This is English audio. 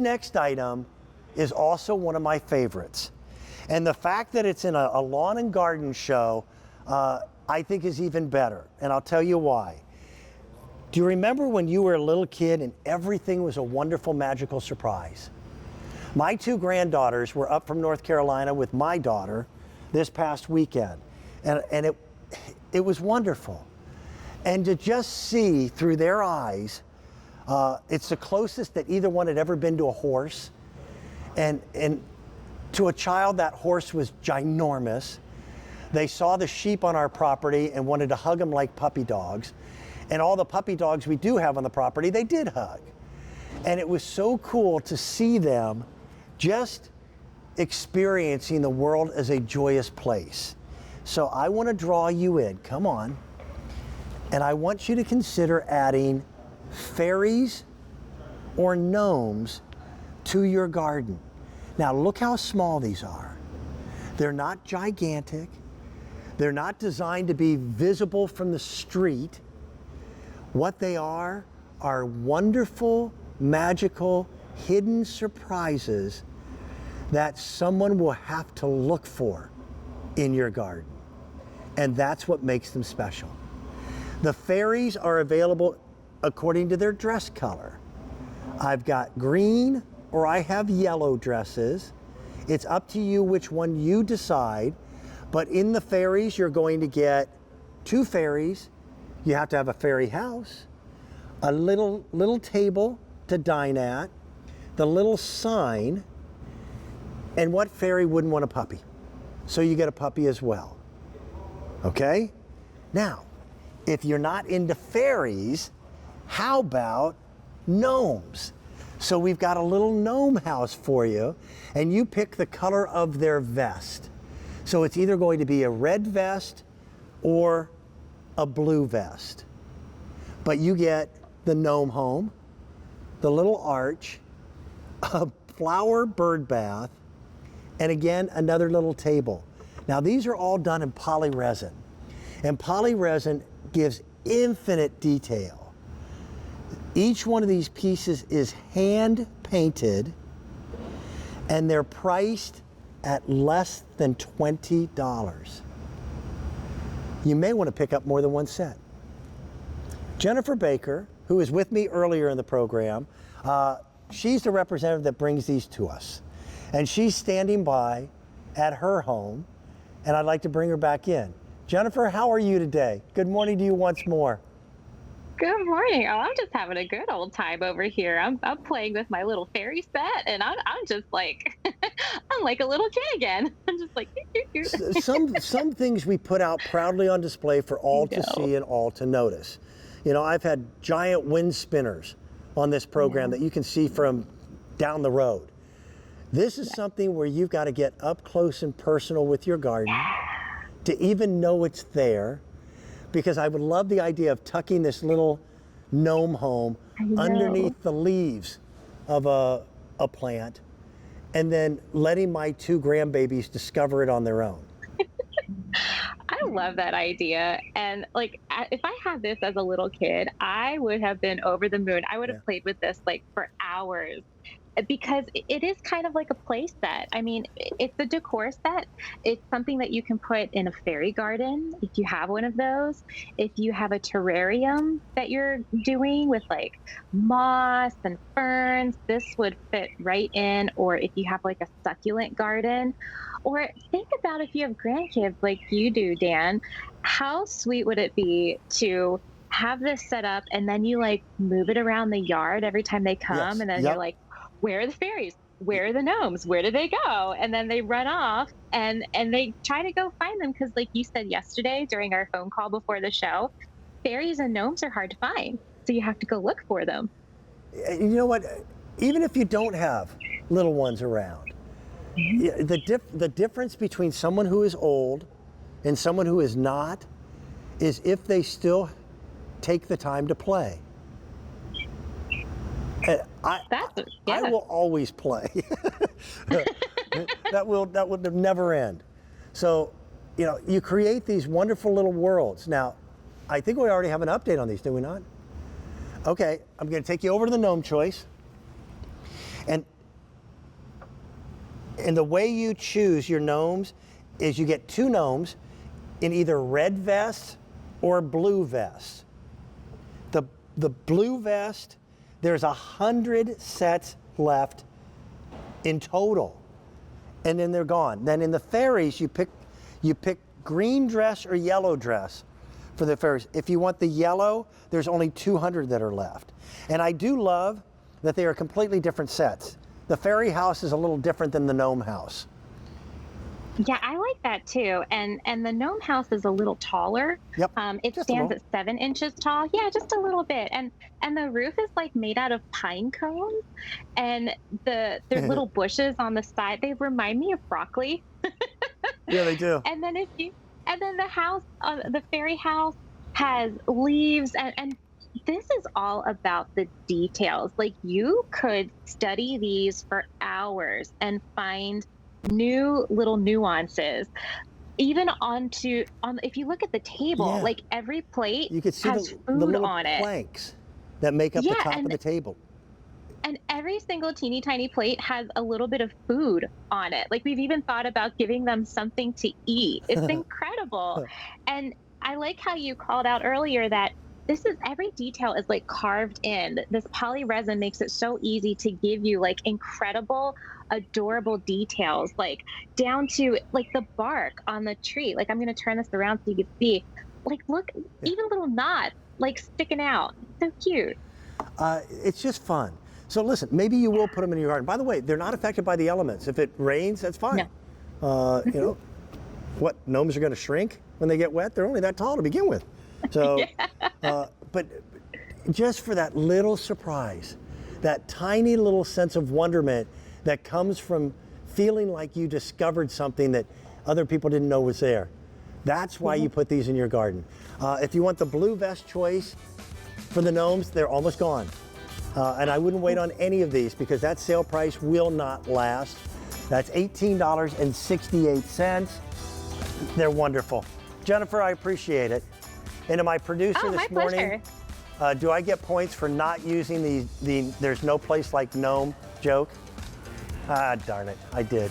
Next item is also one of my favorites. And the fact that it's in a lawn and garden show, I think is even better. And I'll tell you why. Do you remember when you were a little kid and everything was a wonderful, magical surprise? My two granddaughters were up from North Carolina with my daughter this past weekend. And it was wonderful. And to just see through their eyes, it's the closest that either one had ever been to a horse. And to a child, that horse was ginormous. They saw the sheep on our property and wanted to hug them like puppy dogs. And all the puppy dogs we do have on the property, they did hug. And it was so cool to see them just experiencing the world as a joyous place. So I want to draw you in, come on. And I want you to consider adding fairies or gnomes to your garden. Now look how small these are. They're not gigantic. They're not designed to be visible from the street. What they are wonderful, magical, hidden surprises that someone will have to look for in your garden. And that's what makes them special. The fairies are available according to their dress color. I've got green or I have yellow dresses. It's up to you which one you decide. But in the fairies, you're going to get two fairies. You have to have a fairy house, a little table to dine at, the little sign, and what fairy wouldn't want a puppy? So you get a puppy as well. Okay? Now, if you're not into fairies, how about gnomes? So we've got a little gnome house for you, and you pick the color of their vest. So it's either going to be a red vest or a blue vest. But you get the gnome home, the little arch, a flower bird bath, and again, another little table. Now these are all done in polyresin. And polyresin gives infinite detail. Each one of these pieces is hand painted, and they're priced at less than $20. You may want to pick up more than one set. Jennifer Baker, who was with me earlier in the program, she's the representative that brings these to us. And she's standing by at her home, and I'd like to bring her back in. Jennifer, how are you today? Good morning to you once more. Good morning. Oh, I'm just having a good old time over here. I'm playing with my little fairy set, and I'm just like I'm like a little kid again. I'm just like Some things we put out proudly on display for all to see and all to notice. You know, I've had giant wind spinners on this program that you can see from down the road. This is something where you've got to get up close and personal with your garden to even know it's there. Because I would love the idea of tucking this little gnome home underneath the leaves of a plant and then letting my two grandbabies discover it on their own. I love that idea. And like, if I had this as a little kid, I would have been over the moon. I would have played with this like for hours. Because it is kind of like a play set. I mean, it's a decor set. It's something that you can put in a fairy garden if you have one of those. If you have a terrarium that you're doing with like moss and ferns, this would fit right in. Or if you have like a succulent garden, or think about if you have grandkids like you do, Dan, how sweet would it be to have this set up and then you like move it around the yard every time they come, and then you're like, where are the fairies? Where are the gnomes? Where do they go? And then they run off and they try to go find them because, like you said yesterday during our phone call before the show, fairies and gnomes are hard to find. So you have to go look for them. You know what? Even if you don't have little ones around, the difference between someone who is old and someone who is not is if they still take the time to play. I will always play. that will never end. So, you know, you create these wonderful little worlds. Now, I think we already have an update on these, do we not? Okay, I'm going to take you over to the gnome choice. And And the way you choose your gnomes is you get 2 gnomes in either red vest or blue vest. The blue vest, there's 100 sets left in total, and then they're gone. Then in the fairies, you pick green dress or yellow dress for the fairies. If you want the yellow, there's only 200 that are left. And I do love that they are completely different sets. The fairy house is a little different than the gnome house. Yeah, I like that too. And the gnome house is a little taller. Yep. It Just a stands little. at 7 inches tall. Yeah, just a little bit. And the roof is like made out of pine cones, and their little bushes on the side, they remind me of broccoli. Yeah, they do. And then the house, the fairy house has leaves, and this is all about the details. Like, you could study these for hours and find new little nuances. Even if you look at the table, Yeah. like every plate You can see has the food little on it. planks that make up the Yeah, top of and the table. and every single teeny tiny plate has a little bit of food on it. Like, we've even thought about giving them something to eat. It's incredible. And I like how you called out earlier that every detail is like carved in. This poly resin makes it so easy to give you like incredible, adorable details, like down to like the bark on the tree. Like, I'm going to turn this around so you can see. Like, look, Yeah. even little knots like sticking out. So cute. It's just fun. So listen, maybe you will put them in your garden. By the way, they're not affected by the elements. If it rains, that's fine. No. You know, what, gnomes are going to shrink when they get wet? They're only that tall to begin with. So, but just for that little surprise, that tiny little sense of wonderment that comes from feeling like you discovered something that other people didn't know was there. That's why you put these in your garden. If you want the blue vest choice for the gnomes, they're almost gone. And I wouldn't wait on any of these because that sale price will not last. That's $18.68. They're wonderful. Jennifer, I appreciate it. And to my producer Oh, this my morning, do I get points for not using the there's no place like gnome joke? Ah, darn it, I did.